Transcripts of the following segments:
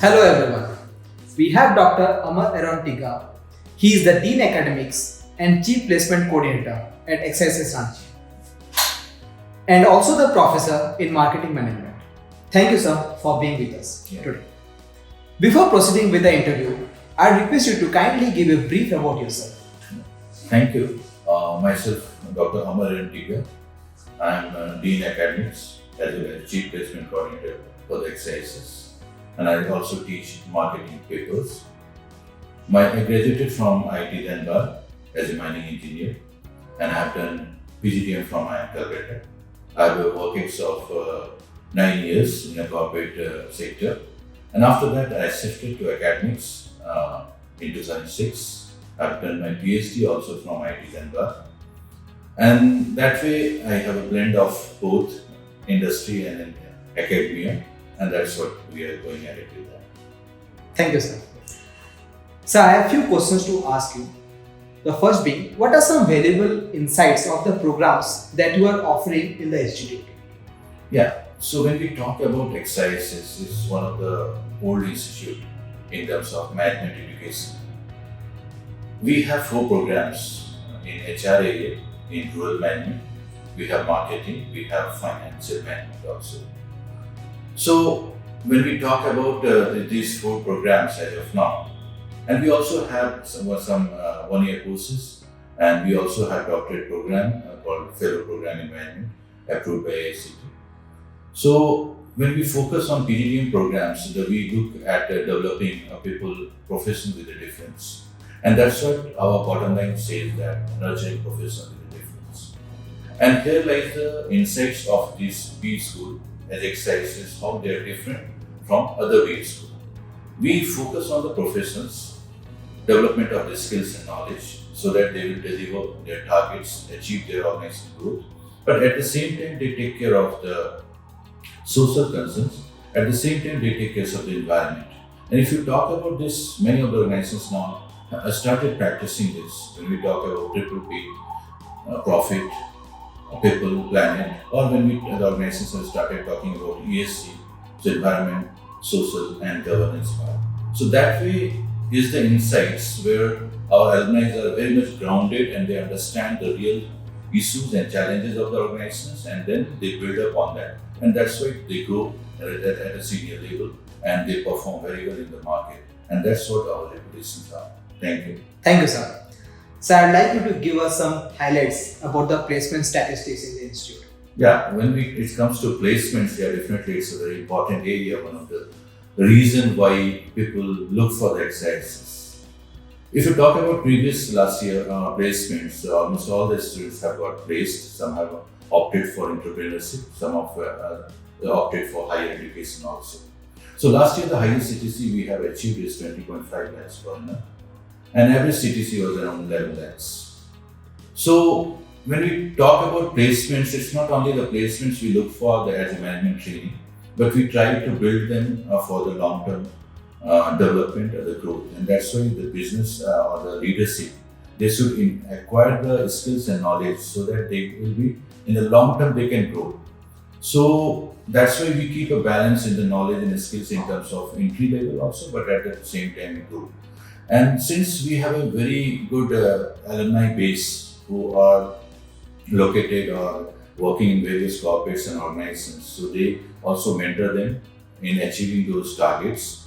Hello everyone. We have Dr. Amar Eron Tigga. He is the Dean Academics and Chief Placement Coordinator at XISS Ranchi and also the Professor in Marketing Management. Thank you, sir, for being with us today. Before proceeding with the interview, I request you to kindly give a brief about yourself. Thank you. Myself, Dr. Amar Eron Tigga. I am Dean Academics as well as Chief Placement Coordinator for the XISS. And I also teach marketing papers. I graduated from IIT Dhanbad as a mining engineer, and I have done PGDM from IIM Calcutta. I have a work ex of 9 years in the corporate sector, and after that I shifted to academics in 2006. I have done my PhD also from IIT Dhanbad, and that way I have a blend of both industry and academia. And that's what we are going at it with that. Thank you, sir. Sir, I have a few questions to ask you. The first being, what are some valuable insights of the programs that you are offering in the institute? Yeah, so when we talk about XISS, it's one of the old institute in terms of management education. We have 4 programs in HR area, in rural management, we have marketing, we have financial management also. So when we talk about these 4 programs as of now, and we also have some 1-year courses, and we also have doctorate program called Fellow Program in Management approved by AICTE. So when we focus on PGDM programs, we look at developing people professionals with a difference, and that's what our bottom line says, that nurturing professionals with a difference. And here lies the insights of this B school as XISS, how they are different from other B schools. We focus on the professionals, development of the skills and knowledge, so that they will deliver their targets, achieve their organizational growth. But at the same time, they take care of the social concerns. At the same time, they take care of the environment. And if you talk about this, many of the organizations now have started practicing this. When we talk about triple P, profit, people, planet, or when the organizations have started talking about ESG, so environment, social and governance part. So that way is the insights where our alumni are very much grounded and they understand the real issues and challenges of the organizations, and then they build upon that. And that's why they grow at a senior level and they perform very well in the market. And that's what our reputations are. Thank you. Thank you, sir. So I'd like you to give us some highlights about the placement statistics in the institute. Yeah, when it comes to placements, yeah, definitely it's a very important area, one of the reason why people look for the XISS. If you talk about last year placements, almost all the students have got placed. Some have opted for entrepreneurship, some have opted for higher education also. So last year the highest CTC we have achieved is 20.5 lakhs per annum. And average CTC was around 11 lakhs. So when we talk about placements, it's not only the placements we look for as a management training, but we try to build them for the long-term development of the growth. And that's why the business or the leadership, they should acquire the skills and knowledge so that they will be, in the long term, they can grow. So that's why we keep a balance in the knowledge and the skills in terms of entry level also, but at the same time we grow. And since we have a very good alumni base who are located or working in various corporates and organizations, so they also mentor them in achieving those targets.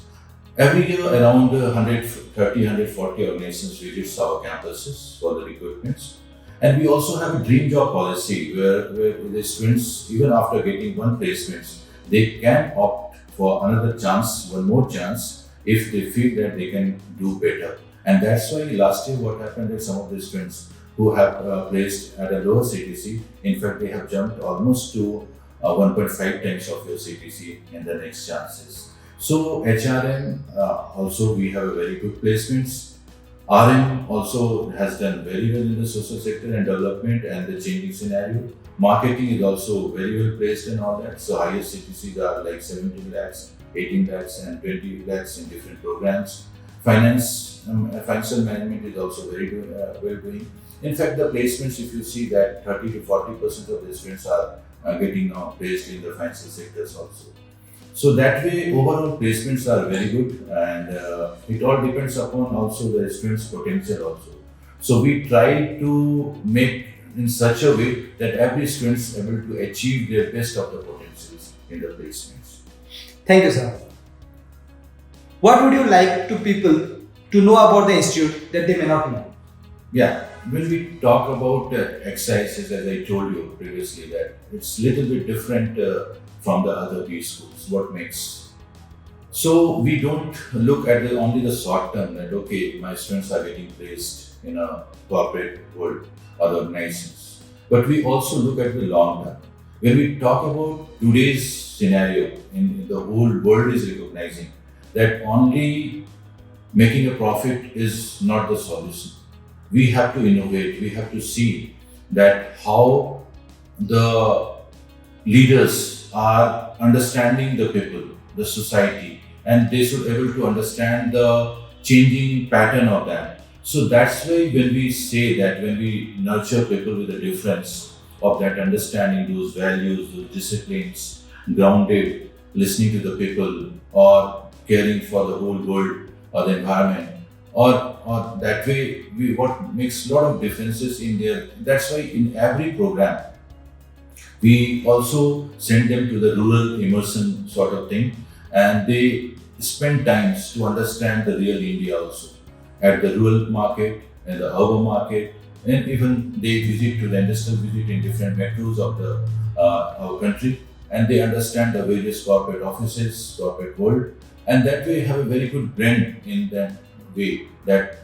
Every year around 130-140 organizations visits our campuses for the recruitments. And we also have a dream job policy where the students, even after getting one placement, they can opt for another chance, one more chance, if they feel that they can do better. And that's why last year what happened is some of the students who have placed at a lower CTC, in fact they have jumped almost to 1.5 times of your CTC in the next chances. So HRM also we have a very good placements. RM also has done very well in the social sector and development and the changing scenario. Marketing is also very well placed and all that. So highest CTCs are like 17 lakhs, 18 lakhs and 20 lakhs in different programs. Financial management is also very well doing. In fact, the placements, if you see that 30 to 40% of the students are getting now placed in the financial sectors also. So that way, overall placements are very good, and it all depends upon also the student's potential also. So we try to make in such a way that every student is able to achieve their best of the potentials in the placements. Thank you, sir. What would you like to people to know about the institute that they may not know? Yeah, when we talk about XISS, as I told you previously, that it's little bit different from the other B schools. What makes? So we don't look at only the short term that okay, my students are getting placed in a corporate world or organizations, but we also look at the long term. When we talk about today's scenario, in the whole world is recognizing that only making a profit is not the solution. We have to innovate. We have to see that how the leaders are understanding the people, the society, and they should able to understand the changing pattern of that. So that's why when we say that, when we nurture people with a difference of that understanding, those values, those disciplines, grounded, listening to the people, or caring for the whole world or the environment, or that way, what makes a lot of differences in there. That's why in every program, we also send them to the rural immersion sort of thing, and they spend times to understand the real India also, at the rural market and the urban market, and even they visit to the industrial visit in different metros of the our country, and they understand the various corporate offices, corporate world, and that way have a very good blend in that way, that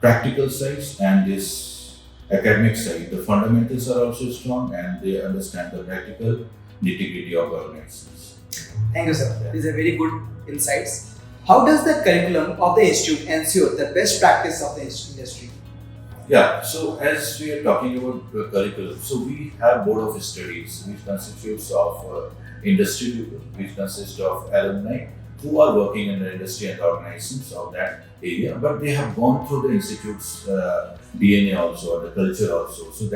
practical sides and this academic side. The fundamentals are also strong, and they understand the practical nitty-gritty of organizations. Thank you, sir. These are very good insights. How does the curriculum of the institute ensure the best practice of the industry? Yeah, so as we are talking about the curriculum, so we have board of studies which constitutes of industry people, which consists of alumni who are working in the industry and organizations of that area, but they have gone through the institute's DNA also, or the culture also. So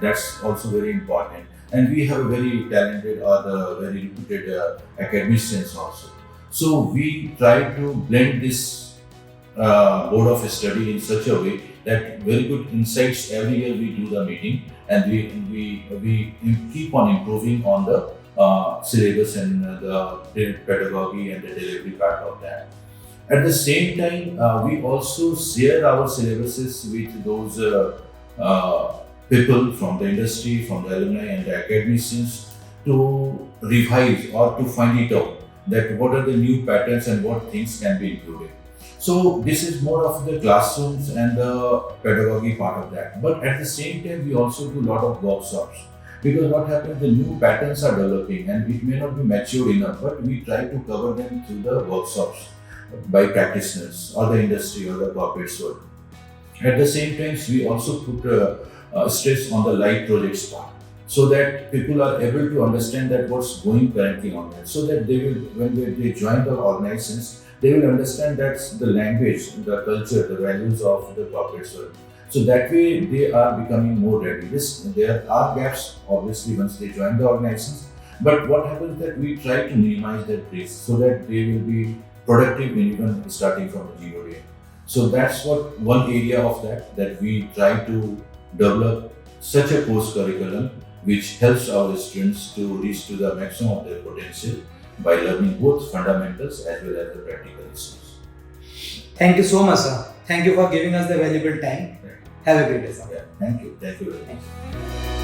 that's also very important. And we have a very talented or the very reputed academicians also. So we try to blend this board of study in such a way that very good insights. Every year we do the meeting, and we keep on improving on the syllabus and the pedagogy and the delivery part of that. At the same time, we also share our syllabuses with those people from the industry, from the alumni and the academicians, to revise or to find it out that what are the new patterns and what things can be included. So this is more of the classrooms and the pedagogy part of that. But at the same time, we also do a lot of workshops, because what happens, the new patterns are developing and it may not be mature enough, but we try to cover them through the workshops by practitioners or the industry or the corporate world. At the same time, we also put stress on the live projects part, so that people are able to understand that what's going currently on that, so that they will, when they join the organizations, they will understand that's the language, the culture, the values of the corporate world. So that way they are becoming more ready. There are gaps obviously once they join the organizations, but what happens that we try to minimize that risk so that they will be productive even starting from the zero day. So that's what one area of that we try to develop such a course curriculum which helps our students to reach to the maximum of their potential by learning both fundamentals as well as the practical issues. Thank you so much, sir. Thank you for giving us the valuable time. Have a great day, sir. Yeah, thank you. Thank you very much.